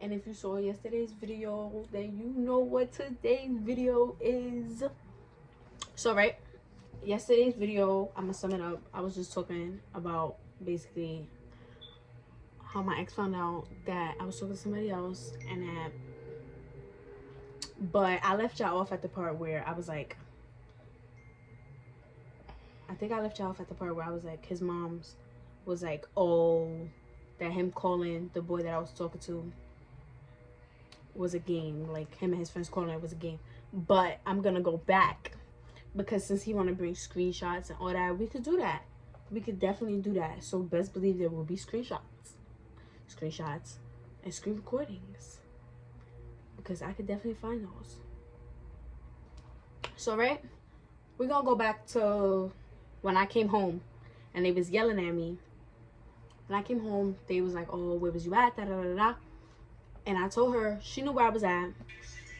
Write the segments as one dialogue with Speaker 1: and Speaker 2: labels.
Speaker 1: And if you saw yesterday's video, then you know what today's video is. So, right, yesterday's video, I'm gonna sum it up. I was just talking about basically how my ex found out that I was talking to somebody else, and that, but I left y'all off at the part where I was like, I think I left y'all off at the part where I was like, his mom's was like, oh, that him calling the boy that I was talking to was a game. Like, him and his friends calling it was a game. But I'm gonna go back, because since he want to bring screenshots and all that, we could do that. We could definitely do that. So best believe there will be screenshots and screen recordings, because I could definitely find those. So, right, we're gonna go back to when I came home and they was yelling at me. When I came home, they was like, oh, where was you at, da da da da. And I told her, she knew where I was at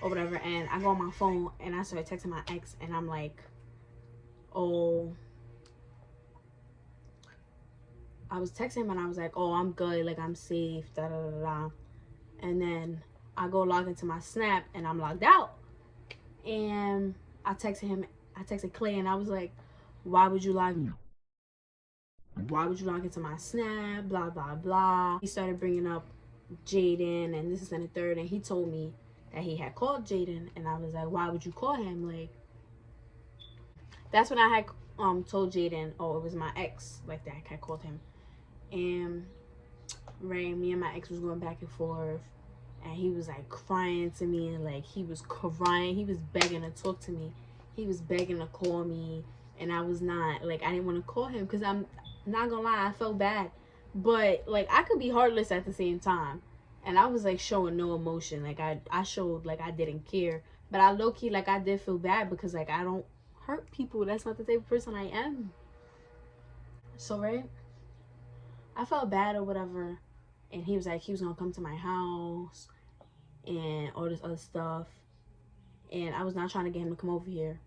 Speaker 1: or whatever. And I go on my phone and I started texting my ex, and I'm like, oh, I was texting him and I was like, oh, I'm good, like I'm safe, da da da da. And then I go log into my Snap and I'm logged out. And I texted Clay, and I was like, why would you log into my Snap, blah blah blah. He started bringing up Jaden and this and the third, and he told me that he had called Jaden, and I was like, why would you call him? Like, that's when I had told Jaden, oh, it was my ex, like, that had called him. And right, me and my ex was going back and forth, and he was like crying to me, and like he was crying, he was begging to talk to me, he was begging to call me, and I was not, like, I didn't want to call him, because I'm not gonna lie, I felt bad, but like I could be heartless at the same time. And I was like showing no emotion, like I showed like I didn't care, but I low-key, like, I did feel bad, because like I don't hurt people, that's not the type of person I am. So, right, I felt bad or whatever, and he was like, he was gonna come to my house and all this other stuff, and I was not trying to get him to come over here.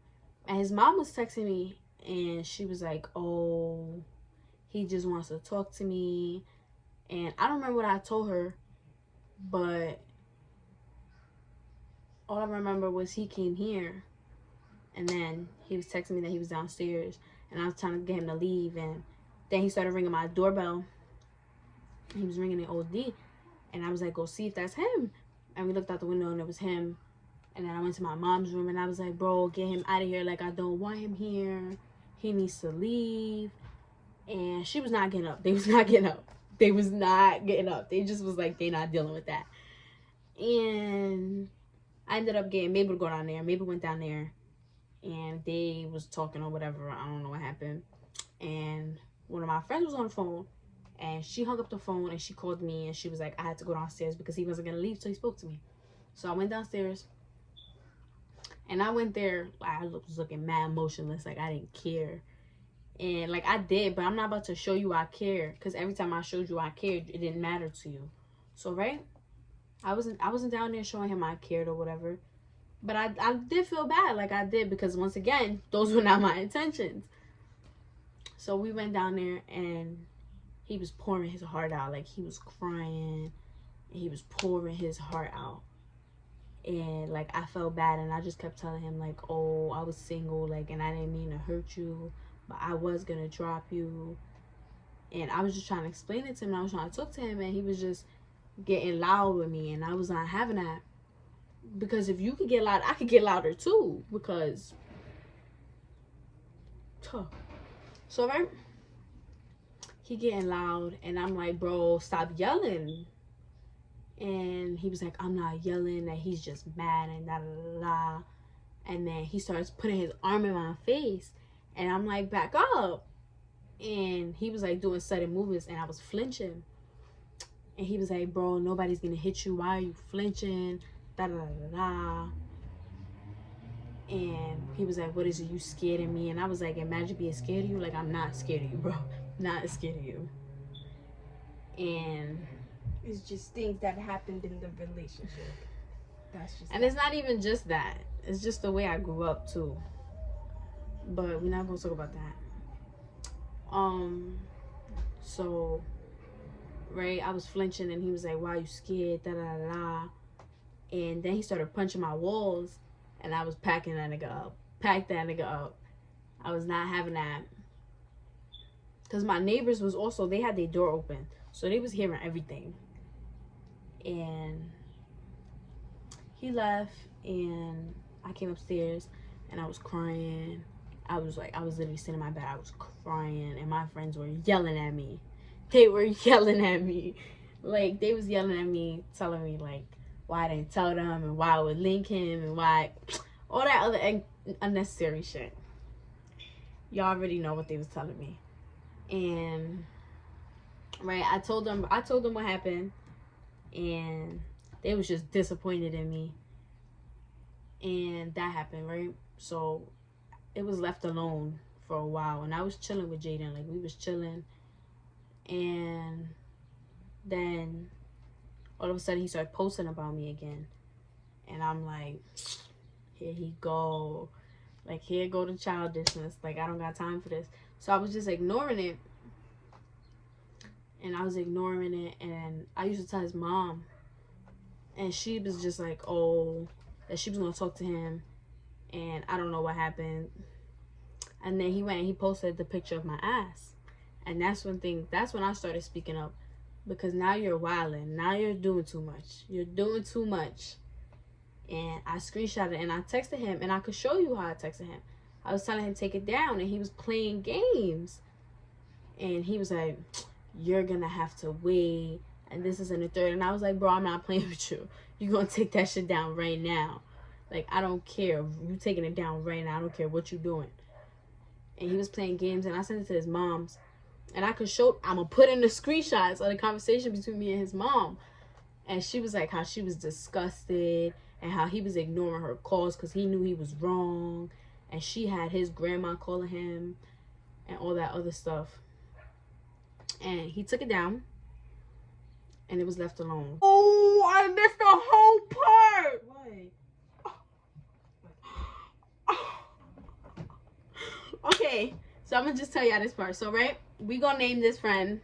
Speaker 1: And his mom was texting me, and she was like, oh, he just wants to talk to me. And I don't remember what I told her, but all I remember was he came here, and then he was texting me that he was downstairs, and I was trying to get him to leave, and then he started ringing my doorbell. He was ringing it OD, and I was like, go see if that's him. And we looked out the window, and it was him. And then I went to my mom's room, and I was like, bro, get him out of here. Like, I don't want him here. He needs to leave. And she was not getting up. They was not getting up. They was not getting up. They just was like, they not dealing with that. And I ended up getting Mabel to go down there. Mabel went down there, and they was talking or whatever. I don't know what happened. And one of my friends was on the phone, and she hung up the phone, and she called me, and she was like, I had to go downstairs because he wasn't going to leave, so he spoke to me. So I went downstairs, and I went there, I was looking mad motionless, like I didn't care. And like I did, but I'm not about to show you I care, because every time I showed you I cared, it didn't matter to you. So, right, I wasn't down there showing him I cared or whatever. But I did feel bad, like I did, because once again, those were not my intentions. So we went down there, and he was pouring his heart out, like he was crying, and he was pouring his heart out. And like I felt bad, and I just kept telling him like, oh, I was single, like, and I didn't mean to hurt you, but I was gonna drop you. And I was just trying to explain it to him, I was trying to talk to him, and he was just getting loud with me, and I was not having that. Because if you could get loud, I could get louder too, because so, right, he getting loud, and I'm like, bro, stop yelling. And he was like, I'm not yelling, that he's just mad, and da da da da. And then he starts putting his arm in my face, and I'm like, back up. And he was like doing sudden movements, and I was flinching. And he was like, bro, nobody's gonna hit you, why are you flinching, da da da da. And he was like, what is it, you scared of me? And I was like, imagine being scared of you. Like, I'm not scared of you, bro. Not scared of you. And
Speaker 2: it's just things that happened in the relationship. That's just.
Speaker 1: And it's not even just that. It's just the way I grew up too. But we're not gonna talk about that. So right? I was flinching, and he was like, "Why are you scared?" Da da da da. And then he started punching my walls, and I was packing that nigga up. Packed that nigga up. I was not having that. Because my neighbors was also, they had their door open. So they was hearing everything. And he left, and I came upstairs, and I was crying. I was literally sitting in my bed. I was crying, and my friends were yelling at me. They were yelling at me. Like, they was yelling at me, telling me, like, why I didn't tell them, and why I would link him, and why, all that other unnecessary shit. Y'all already know what they was telling me. And, right, I told them what happened, and they was just disappointed in me. And that happened, right? So it was left alone for a while, and I was chilling with Jaden. Like, we was chilling, and then all of a sudden he started posting about me again, and I'm like, here he go, like, here go the childishness. Like, I don't got time for this. So I was just ignoring it, and I used to tell his mom, and she was just like, oh, that she was gonna talk to him, and I don't know what happened. And then he went and he posted the picture of my ass, and that's when I started speaking up, because now you're wilding, now you're doing too much, and I screenshotted it, and I texted him, and I could show you how I texted him. I was telling him to take it down, and he was playing games, and he was like, you're gonna have to wait, and this is in the third. And I was like, bro, I'm not playing with you. You're gonna take that shit down right now. Like, I don't care. You taking it down right now. I don't care what you doing. And he was playing games, and I sent it to his mom's, and I'm gonna put in the screenshots of the conversation between me and his mom. And she was like, how she was disgusted, and how he was ignoring her calls because he knew he was wrong, and she had his grandma calling him, and all that other stuff. And he took it down, and it was left alone. Oh, I missed the whole part. What? Okay, so I'm gonna just tell y'all this part. So, right, we gonna name this friend.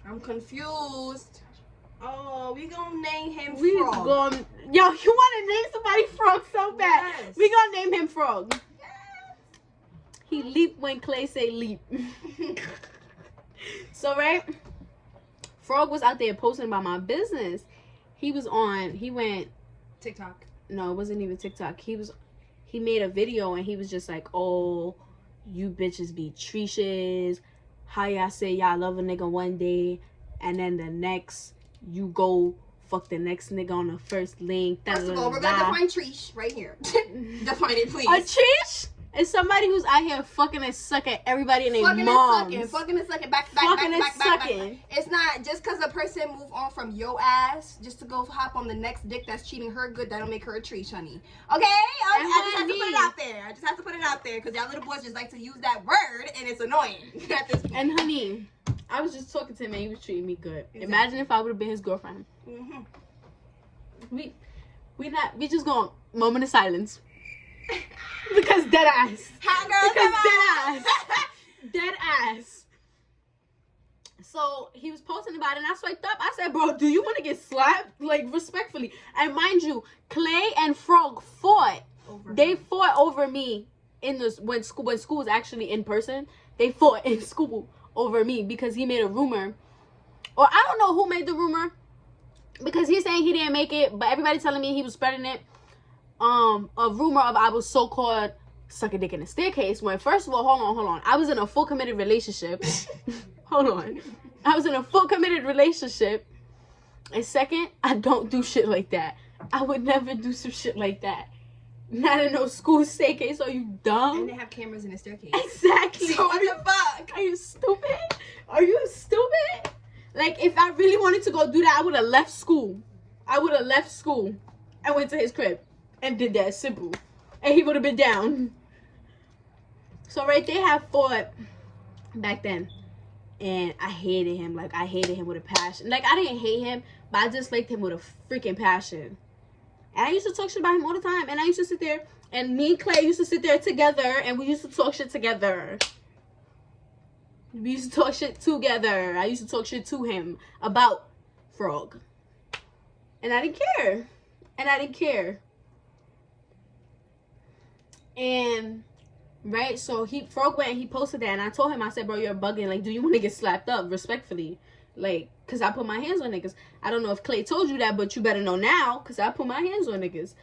Speaker 2: I'm confused. Oh, we gonna name him Frog.
Speaker 1: Yo, you wanna name somebody Frog so bad?
Speaker 2: Yes.
Speaker 1: We gonna name him Frog. He leaped when Clay say leap. So, right, Frog was out there posting about my business. He went
Speaker 2: TikTok.
Speaker 1: No, it wasn't even TikTok. He made a video, and he was just like, oh, you bitches be treaches. How y'all say y'all love a nigga one day, and then the next you go fuck the next nigga on the first link.
Speaker 2: First of all, we're gonna define treesh right here. Define it, please.
Speaker 1: A treesh is somebody who's out here fucking and sucking everybody in their moms.
Speaker 2: Fucking and sucking, back. It's not just because a person move on from your ass just to go hop on the next dick that's cheating her good, that'll make her a treesh, honey. Okay? I just have to put it out there. Because y'all little boys just like to use that word, and it's annoying at this point.
Speaker 1: And honey, I was just talking to him, and he was treating me good. Exactly. Imagine if I would have been his girlfriend.
Speaker 2: Mm-hmm.
Speaker 1: We just going moment of silence. Because dead ass.
Speaker 2: Hot girl,
Speaker 1: because dead ass. So he was posting about it, and I swiped up. I said, bro, do you want to get slapped? Like, respectfully. And mind you, Clay and Frog fought. They fought over me when school was actually in person. They fought in school over me because he made a rumor. Or I don't know who made the rumor, because he's saying he didn't make it, but everybody telling me he was spreading it. A rumor of I was so-called sucking dick in the staircase, when first of all, hold on. I was in a full committed relationship. Hold on. I was in a full committed relationship. And second, I don't do shit like that. I would never do some shit like that. Not in no school staircase. Are you dumb?
Speaker 2: And they have cameras in the staircase.
Speaker 1: Exactly.
Speaker 2: So what the fuck?
Speaker 1: Are you stupid? Like, if I really wanted to go do that, I would have left school. And went to his crib and did that. Simple. And he would have been down. So, right, they have fought back then. And I hated him. Like, I hated him with a passion. Like, I didn't hate him, but I just liked him with a freaking passion. And I used to talk shit about him all the time. And I used to sit there, and me and Clay used to sit there together, and we used to talk shit together. We used to talk shit together. I used to talk shit to him about Frog. And I didn't care. And right, so Frog went and he posted that, and I told him, I said, bro, you're bugging. Like, do you want to get slapped up? Respectfully. Like, because I put my hands on niggas. I don't know if Clay told you that, but you better know now, because I put my hands on niggas.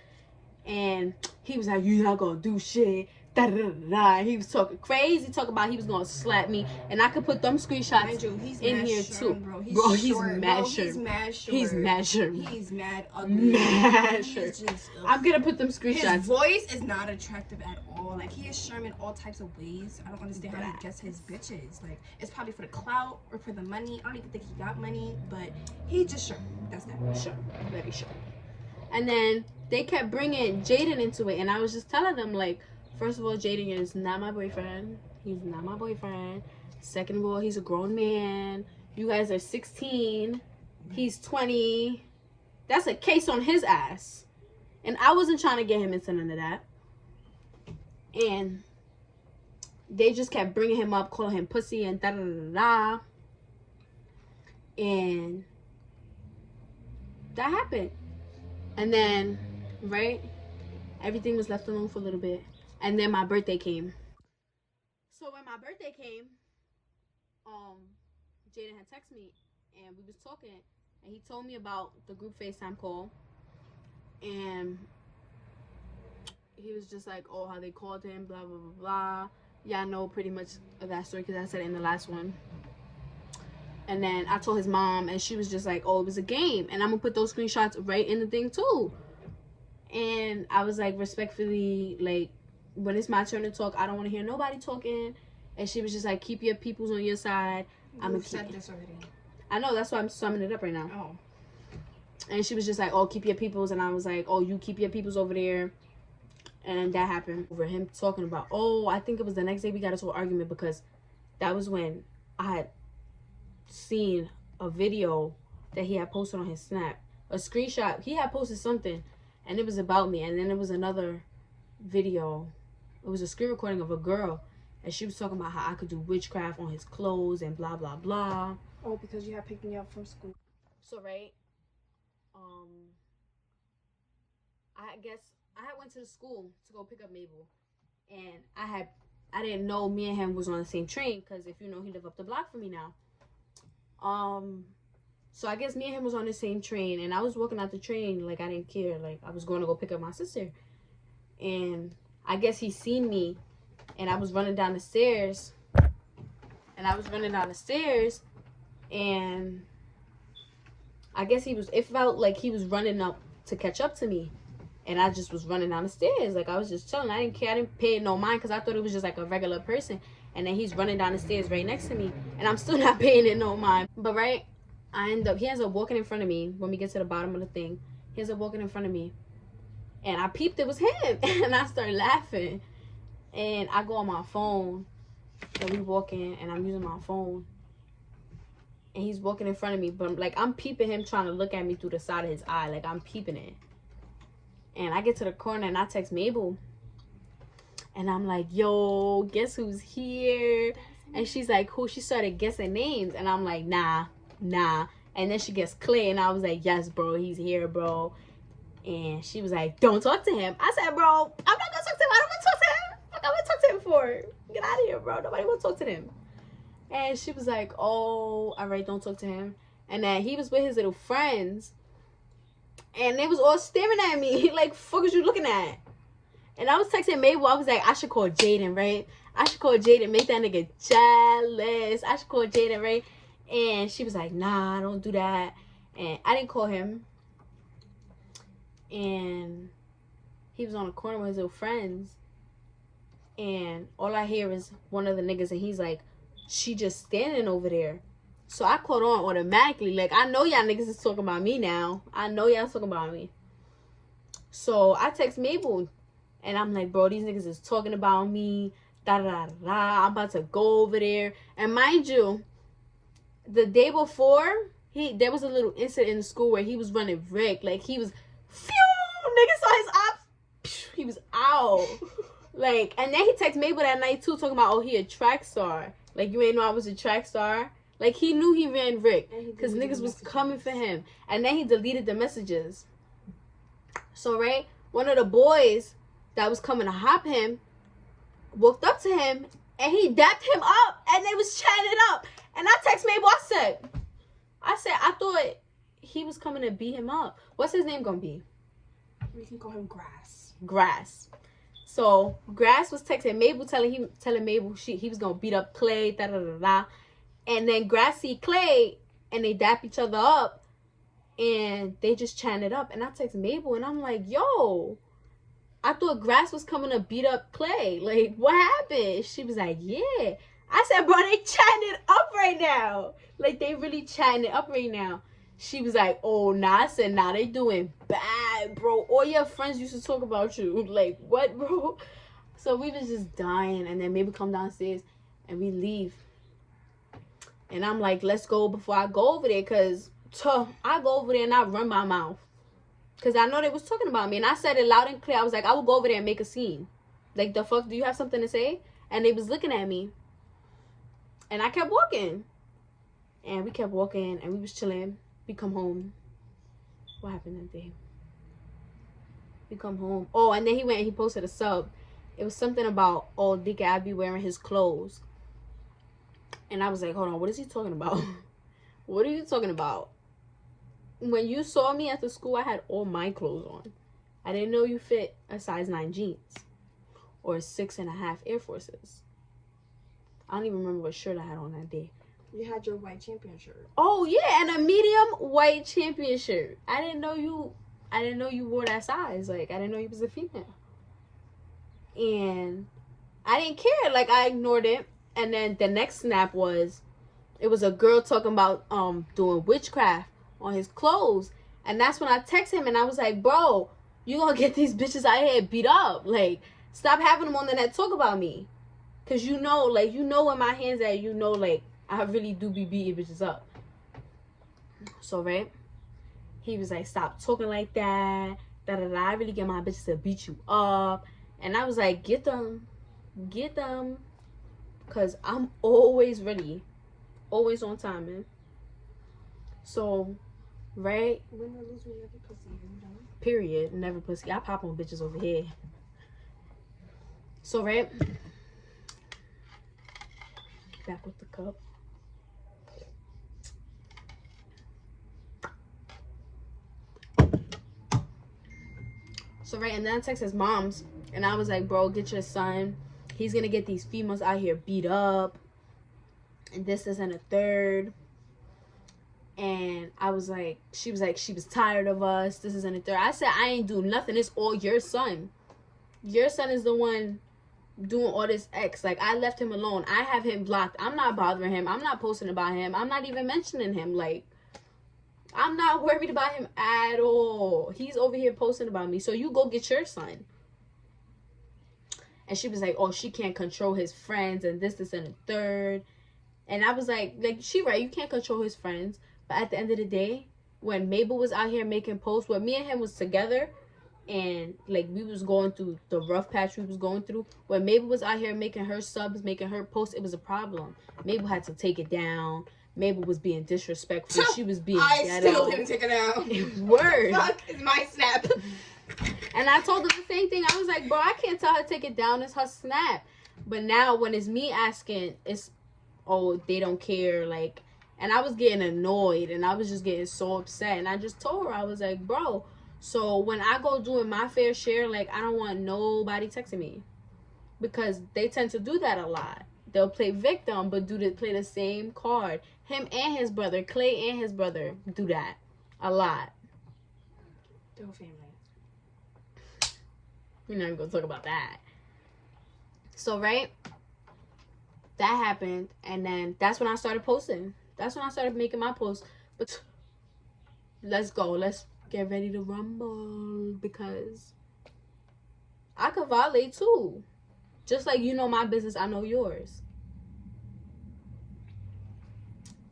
Speaker 1: And he was like, you not going to do shit. Da, da, da, da. He was talking crazy, talking about he was going to slap me. And I could put them screenshots in here, too.
Speaker 2: Bro,
Speaker 1: he's mad short. He's mad short.
Speaker 2: He's mad ugly.
Speaker 1: Mad short. I'm going to put them screenshots.
Speaker 2: His voice is not attractive at all. Like, he is charming all types of ways. I don't understand how he gets his bitches. Like, it's probably for the clout or for the money. I don't even think he got money, but he just sure. That's that.
Speaker 1: Sure. Very sure. And then they kept bringing Jaden into it, and I was just telling them, like, first of all, Jaden is not my boyfriend. He's not my boyfriend. Second of all, he's a grown man. You guys are 16. He's 20. That's a case on his ass. And I wasn't trying to get him into none of that. And they just kept bringing him up, calling him pussy and da-da-da-da. And that happened. And then, right, everything was left alone for a little bit. And then my birthday came. So when my birthday came, Jaden had texted me and we was talking, and he told me about the group FaceTime call, and he was just like, oh, how they called him, blah blah blah blah. Yeah, I know pretty much of that story because I said it in the last one. And then I told his mom, and she was just like, oh, it was a game, and I'm gonna put those screenshots right in the thing too. And I was like, respectfully, like, when it's my turn to talk, I don't want to hear nobody talking. And she was just like, keep your peoples on your side. I'm gonna
Speaker 2: said this already.
Speaker 1: I know, that's why I'm summing it up right now.
Speaker 2: Oh.
Speaker 1: And she was just like, oh, keep your peoples. And I was like, oh, you keep your peoples over there. And that happened over him talking about, oh, I think it was the next day we got into an argument, because that was when I had seen a video that he had posted on his Snap. A screenshot. He had posted something, and it was about me. And then there was another video. It was a screen recording of a girl, and she was talking about how I could do witchcraft on his clothes and blah blah blah.
Speaker 2: Oh, because you had picked me up from school.
Speaker 1: So right, I guess I had went to the school to go pick up Mabel, and I didn't know me and him was on the same train, because if you know, he lived up the block from me now. So I guess me and him was on the same train, and I was walking out the train like I didn't care, like I was going to go pick up my sister, and I guess he seen me, and I was running down the stairs, and I guess it felt like he was running up to catch up to me, and I just was running down the stairs, like I was just chilling. I didn't care, I didn't pay no mind, because I thought it was just like a regular person, and then he's running down the stairs right next to me, and I'm still not paying it no mind. But right, he ends up walking in front of me when we get to the bottom of the thing. He ends up walking in front of me, and I peeped it was him, and I started laughing, and I go on my phone, and we walking, and I'm using my phone, and he's walking in front of me, but like I'm peeping him, trying to look at me through the side of his eye, like I'm peeping it. And I get to the corner, and I text Mabel, and I'm like, yo, guess who's here? And she's like, who? She started guessing names, and I'm like, nah. And then she gets Clay, and I was like, yes, bro, he's here, bro. And she was like, don't talk to him. I said, bro, I'm not gonna talk to him. I don't want to talk to him. What am I gonna talk to him for? Get out of here, bro. Nobody want to talk to him. And she was like, oh, all right, don't talk to him. And then he was with his little friends, and they was all staring at me like, fuck is you looking at? And I was texting Mabel. I was like, I should call Jaden, right? I should call Jaden, make that nigga jealous. I should call Jaden, right? And she was like, nah, don't do that. And I didn't call him. And he was on the corner with his little friends, and all I hear is one of the niggas, and he's like, she just standing over there. So I caught on automatically, like, I know y'all niggas is talking about me now. I know y'all talking about me. So I text Mabel, and I'm like, bro, these niggas is talking about me, da da da da. I'm about to go over there. And mind you, the day before, there was a little incident in the school where he was running wreck, like he was, phew, nigga saw his ops, he was out. Like, and then he texted Mabel that night too, talking about, oh, he a track star. Like, you ain't know I was a track star. Like, he knew he ran Rick because niggas was coming for him. And then he deleted the messages. So, right, one of the boys that was coming to hop him walked up to him and he dapped him up and they was chatting it up. And I text Mabel, I said, I thought he was coming to beat him up. What's his name gonna be?
Speaker 2: We can call him Grass.
Speaker 1: Grass. So Grass was texting Mabel, telling Mabel he was gonna beat up Clay, da da da da. And then Grass see Clay and they dap each other up and they just chatting it up. And I text Mabel and I'm like, yo, I thought Grass was coming to beat up Clay. Like, what happened? She was like, yeah. I said, bro, they chatting it up right now. Like, they really chatting it up right now. She was like, oh, nah. I said, nah, they doing bad, bro. All your friends used to talk about you. Like, what, bro? So we was just dying. And then maybe come downstairs and we leave. And I'm like, let's go before I go over there. Because I go over there and I run my mouth. Because I know they was talking about me. And I said it loud and clear. I was like, I will go over there and make a scene. Like, the fuck? Do you have something to say? And they was looking at me. And I kept walking. And we kept walking. And we was chilling. We come home. What happened that day? We come home. Oh, and then he went and he posted a sub. It was something about, oh, Dick Abby wearing his clothes. And I was like, hold on. What is he talking about? What are you talking about? When you saw me at the school, I had all my clothes on. I didn't know you fit a size 9 jeans or 6.5 Air Forces. I don't even remember what shirt I had on that day.
Speaker 2: You had your white champion shirt.
Speaker 1: Oh yeah, and a medium white champion shirt. I didn't know you wore that size. Like, I didn't know you was a female. And I didn't care. Like, I ignored it. And then the next snap was, it was a girl talking about doing witchcraft on his clothes. And that's when I text him and I was like, bro, you gonna get these bitches out here beat up. Like, stop having them on the net talk about me. Cause you know where my hands at, like, I really do be beating bitches up. So, right? He was like, stop talking like that. Da da da. I really get my bitches to beat you up. And I was like, get them. Get them. Cause I'm always ready. Always on time, man. So, right?
Speaker 2: Win or lose, we never pussy. You know?
Speaker 1: Period. Never pussy. I pop on bitches over here. So, right? Back with the cup. So, right? And then I text his moms. And I was like, bro, get your son. He's going to get these females out here beat up. And this and a third. And I was like, she was tired of us. This and a third. I said, I ain't do nothing. It's all your son. Your son is the one doing all this X. Like, I left him alone. I have him blocked. I'm not bothering him. I'm not posting about him. I'm not even mentioning him. Like, I'm not worried about him at all. He's over here posting about me. So you go get your son. And she was like, oh, she can't control his friends and this and a third. And I was like, she right. You can't control his friends. But at the end of the day, when Mabel was out here making posts, when me and him was together, and like we was going through the rough patch we was going through, when Mabel was out here making her subs, making her posts, it was a problem. Mabel had to take it down. Mabel was being disrespectful. She was being
Speaker 2: I still didn't take it down.
Speaker 1: Word.
Speaker 2: Fuck is my snap.
Speaker 1: And I told her the same thing. I was like, bro, I can't tell her to take it down. It's her snap. But now when it's me asking, it's, oh, they don't care. Like, and I was getting annoyed. And I was just getting so upset. And I just told her, I was like, bro, so when I go doing my fair share, like, I don't want nobody texting me. Because they tend to do that a lot. They'll play victim, but play the same card. Him and his brother, Clay and his brother, do that a lot.
Speaker 2: They're family.
Speaker 1: We're not even going to talk about that. So, right? That happened. And then that's when I started posting. That's when I started making my posts. But let's go. Let's get ready to rumble. Because I could violate too. Just like you know my business, I know yours.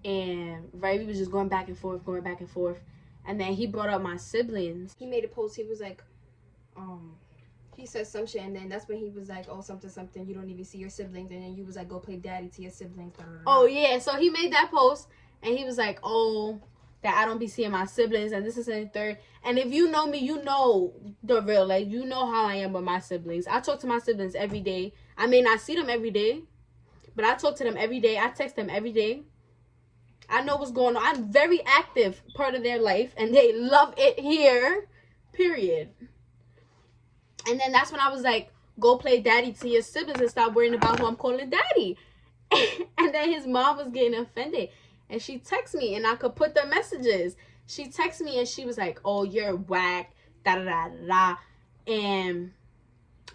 Speaker 1: And right, we was just going back and forth. And then he brought up my siblings.
Speaker 2: He made a post. He was like, He said some shit, and then that's when he was like, oh, something, something, you don't even see your siblings, and then you was like, go play daddy to your siblings.
Speaker 1: Oh, yeah, so he made that post, and he was like, oh, that I don't be seeing my siblings, and this is the third. And if you know me, you know the real, like, you know how I am with my siblings. I talk to my siblings every day. I may not see them every day, but I talk to them every day. I text them every day. I know what's going on. I'm very active part of their life, and they love it here, period. And then that's when I was like, go play daddy to your siblings and stop worrying about who I'm calling daddy. And then his mom was getting offended. And she texted me, and I could put the messages. She texted me, and she was like, oh, you're whack, da-da-da-da-da. And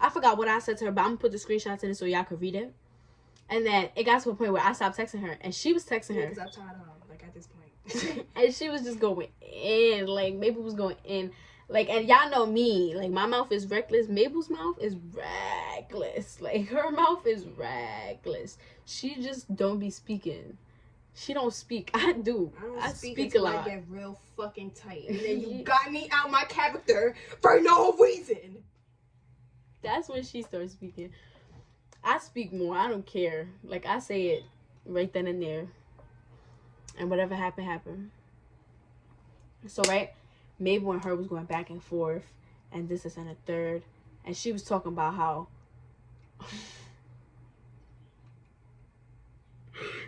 Speaker 1: I forgot what I said to her, but I'm going to put the screenshots in it so y'all could read it. And then it got to a point where I stopped texting her, and she was texting her.
Speaker 2: Because I'm tired of her, like, at this point.
Speaker 1: And she was just going in. Like, Mabel was going in. Like, and y'all know me. Like, my mouth is reckless. Mabel's mouth is reckless. Like, her mouth is reckless. She just don't be speaking. She don't speak. I do. I speak a lot.
Speaker 2: I get real fucking tight. And then you got me out my character for no reason.
Speaker 1: That's when she starts speaking. I speak more. I don't care. Like, I say it right then and there. And whatever happened, happened. So, right? Mabel and her was going back and forth, and this is in a third, and she was talking about how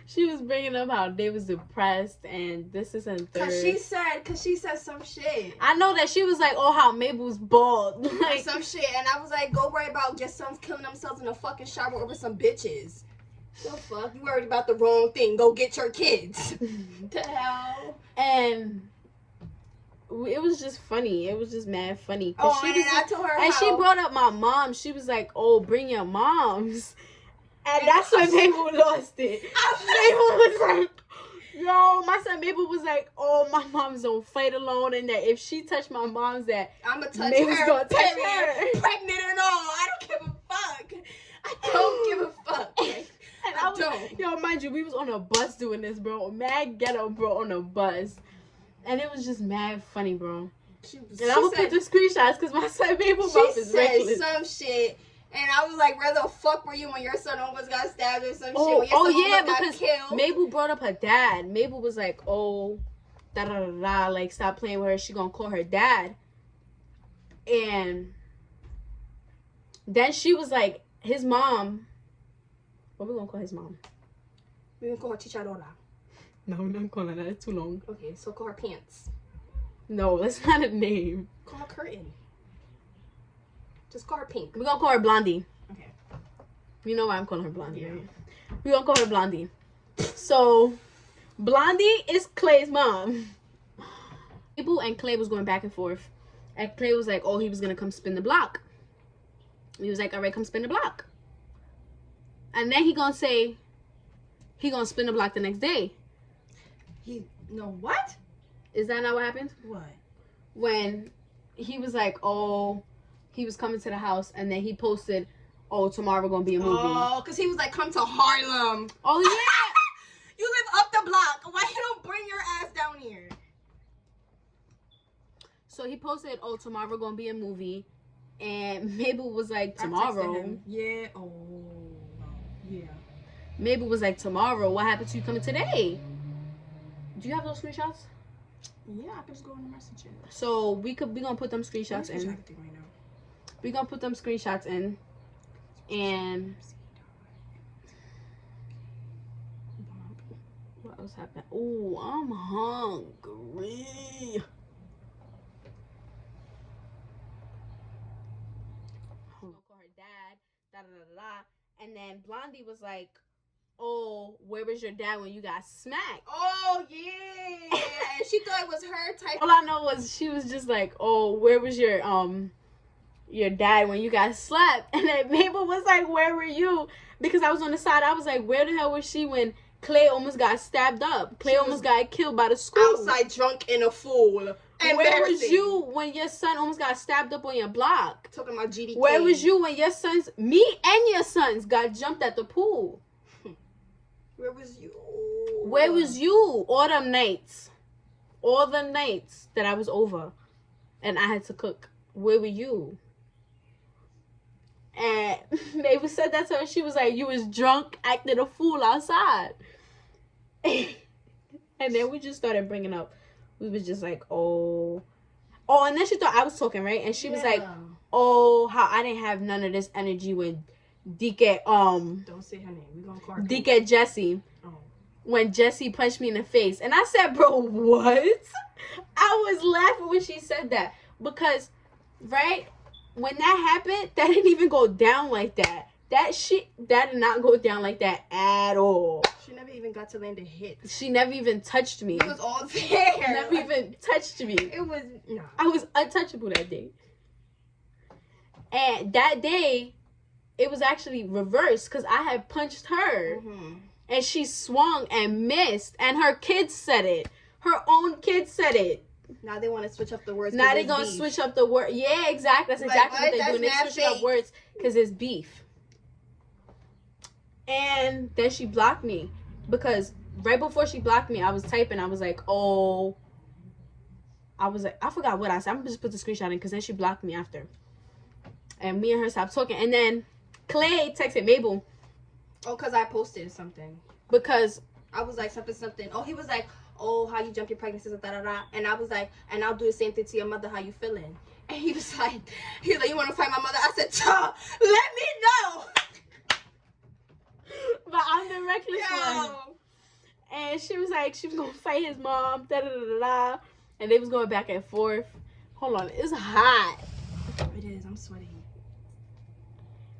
Speaker 1: she was bringing up how they was depressed, and this is in third.
Speaker 2: Cause she said some shit.
Speaker 1: I know that she was like, oh, how Mabel's bald,
Speaker 2: like some shit, and I was like, go worry about your sons killing themselves in a fucking shower over some bitches. The fuck, you worried about the wrong thing? Go get your kids. The hell.
Speaker 1: And it was just funny. It was just mad funny.
Speaker 2: Oh, and I told her
Speaker 1: and she brought up my mom. She was like, oh, bring your moms. And that's when Mabel lost it. Mabel was like, yo, my son Mabel was like, oh, my mom's don't fight alone. And that if she touched my mom's, that
Speaker 2: I'm going to touch
Speaker 1: Mabel's
Speaker 2: her.
Speaker 1: Gonna touch her.
Speaker 2: Pregnant or no. I don't give a fuck. I don't give a fuck. Like,
Speaker 1: and I don't. Yo, mind you, we was on a bus doing this, bro. Mad ghetto, bro, on a bus. And it was just mad funny, bro. And I'm gonna put the screenshots because my son Mabel's mouth is reckless.
Speaker 2: She said some shit, and I was like, where the fuck were you when your son almost got stabbed or some shit?
Speaker 1: When your son
Speaker 2: almost
Speaker 1: because
Speaker 2: got killed?
Speaker 1: Mabel brought up her dad. Mabel was like, oh, da-da-da-da, like, stop playing with her. She gonna call her dad. And then she was like, his mom, what we gonna call his mom?
Speaker 2: We gonna call her Chicharola.
Speaker 1: No, we're not calling her that. It's too long.
Speaker 2: Okay, so call her Pants.
Speaker 1: No, that's not a name.
Speaker 2: Call her Curtain. Just call her Pink.
Speaker 1: We're gonna call her Blondie.
Speaker 2: Okay.
Speaker 1: You know why I'm calling her Blondie, right? We're gonna call her Blondie. So, Blondie is Clay's mom. Mabel and Clay was going back and forth. And Clay was like, oh, he was gonna come spin the block. He was like, all right, come spin the block. And then he gonna say, he gonna spin the block the next day.
Speaker 2: What?
Speaker 1: Is that not what happened?
Speaker 2: What?
Speaker 1: When he was like, oh, he was coming to the house, and then he posted, oh, tomorrow gonna be a movie.
Speaker 2: Oh, because he was like, come to Harlem.
Speaker 1: Oh, yeah.
Speaker 2: You live up the block. Why you don't bring your ass down here?
Speaker 1: So he posted, oh, tomorrow gonna be a movie. And Mabel was like, tomorrow?
Speaker 2: Yeah. Oh, yeah.
Speaker 1: Mabel was like, tomorrow? What happened to you coming today? Do you have those screenshots?
Speaker 2: Yeah, I can just go in the messages.
Speaker 1: So we gonna put them screenshots in.
Speaker 2: Right now.
Speaker 1: We gonna put them screenshots in. And what else happened? Oh, I'm hungry. Call her dad, da da da da. And then Blondie was like, oh, where was your dad when you got smacked?
Speaker 2: Oh, yeah. She thought it was her type.
Speaker 1: All I know was she was just like, oh, where was your dad when you got slapped? And then Mabel was like, where were you? Because I was on the side. I was like, where the hell was she when Clay almost got stabbed up? Clay almost got killed by the school.
Speaker 2: Outside drunk and a fool.
Speaker 1: Where was you when your son almost got stabbed up on your block?
Speaker 2: Talking about GDK.
Speaker 1: Where was you when me and your sons got jumped at the pool?
Speaker 2: Where was you?
Speaker 1: Where was you? All them nights. All the nights that I was over and I had to cook. Where were you? And Mabel said that to her. She was like, you was drunk, acting a fool outside. And then we just started bringing up. We was just like, oh, and then she thought I was talking, right? And she was like, oh, how I didn't have none of this energy with DK,
Speaker 2: don't say her name. We gonna call her
Speaker 1: DK Jesse. Oh. When Jesse punched me in the face. And I said, bro, what? I was laughing when she said that. Because, right, when that happened, that didn't even go down like that. That did not go down like that at all.
Speaker 2: She never even got to land a hit.
Speaker 1: She never even touched me.
Speaker 2: It was all there.
Speaker 1: Never even touched me.
Speaker 2: It was, no.
Speaker 1: I was untouchable that day. And that day, it was actually reversed because I had punched her. Mm-hmm. And she swung and missed. And her kids said it. Her own kids said it.
Speaker 2: Now they want to switch up the words.
Speaker 1: Now they're going to switch up the word. Yeah, exactly. That's exactly what they're doing. They're switching up words because it's beef. And then she blocked me. Because right before she blocked me, I was typing. I was like, oh. I forgot what I said. I'm going to just put the screenshot in because then she blocked me after. And me and her stopped talking. And then Clay texted Mabel.
Speaker 2: Oh, because I posted something.
Speaker 1: Because
Speaker 2: I was like, something. Oh, he was like, oh, how you jump your pregnancies, da da da. And I was like, and I'll do the same thing to your mother, how you feeling? And he was like, you want to fight my mother? I said, let me know.
Speaker 1: But I'm the reckless one. And she was like, she was going to fight his mom, da da da da. And they was going back and forth. Hold on, it's hot.
Speaker 2: It is, I'm sweating.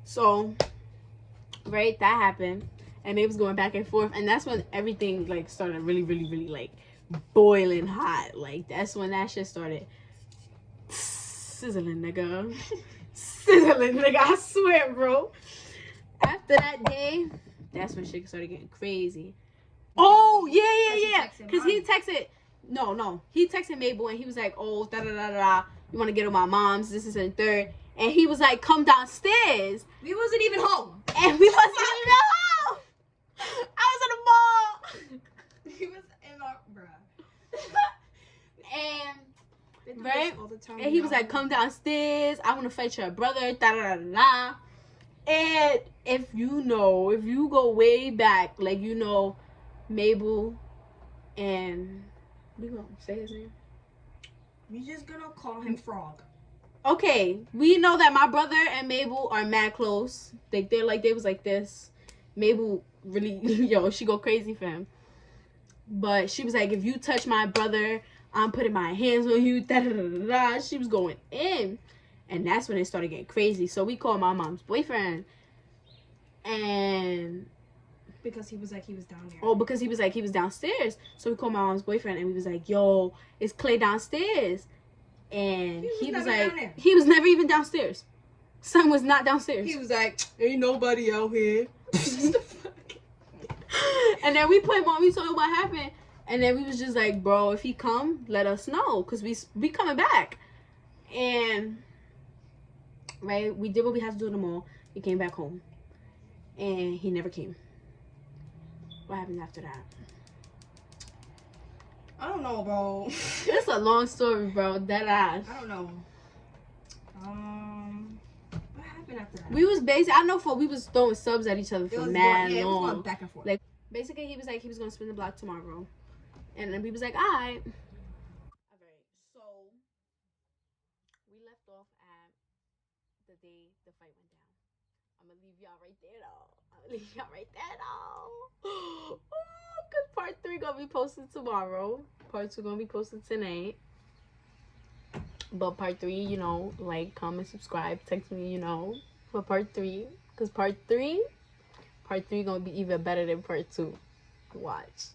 Speaker 1: So, right, that happened. And they was going back and forth. And that's when everything, like, started really, really, really, like, boiling hot. Like, that's when that shit started sizzling, nigga. Sizzling, nigga. I swear, bro. After that day, that's when shit started getting crazy. Oh, yeah. Because he texted. No. He texted Mabel and he was like, oh, da-da-da-da. You want to get on my mom's, this is and third. And he was like, come downstairs.
Speaker 2: We wasn't even home.
Speaker 1: And we wasn't even home. I was in the mall.
Speaker 2: He was in our, bruh.
Speaker 1: And, right? All the time, and he was like, come downstairs. I want to fight your brother, da-da-da-da. And if you go way back, like, you know, Mabel and, we gonna say his name?
Speaker 2: We just gonna call him Frog.
Speaker 1: Okay, we know that my brother and Mabel are mad close. They was like this. Mabel really, she go crazy for him. But she was like, if you touch my brother, I'm putting my hands on you. Da da da da. She was going in, and that's when it started getting crazy. So we called my mom's boyfriend, and
Speaker 2: because he was like he was down there.
Speaker 1: Oh, because he was like he was downstairs. So we called my mom's boyfriend, and we was like, yo, is Clay downstairs? And he was like, he was never even downstairs. Son was not downstairs.
Speaker 2: He was like, ain't nobody out here.
Speaker 1: And then we put him on. We told him what happened. And then we was just like, bro, if he come, let us know. Because we coming back. And, right, we did what we had to do in the mall. We came back home. And he never came. What happened after that?
Speaker 2: I don't know, bro.
Speaker 1: It's a long story, bro. Dead ass.
Speaker 2: I don't know. What happened after that?
Speaker 1: We was I know we was throwing subs at each other for mad long.
Speaker 2: It was going back and forth.
Speaker 1: Like, basically, he was like, he was going to spin the block tomorrow. And then we was like, all right. Alright, so we left off at the day the fight went down. I'm going to leave y'all right there, though. Oh, because part 3 going to be posted tomorrow. Part 2 going to be posted tonight. But part 3, like, comment, subscribe, text me, for part 3. Because part 3 going to be even better than part 2. Watch.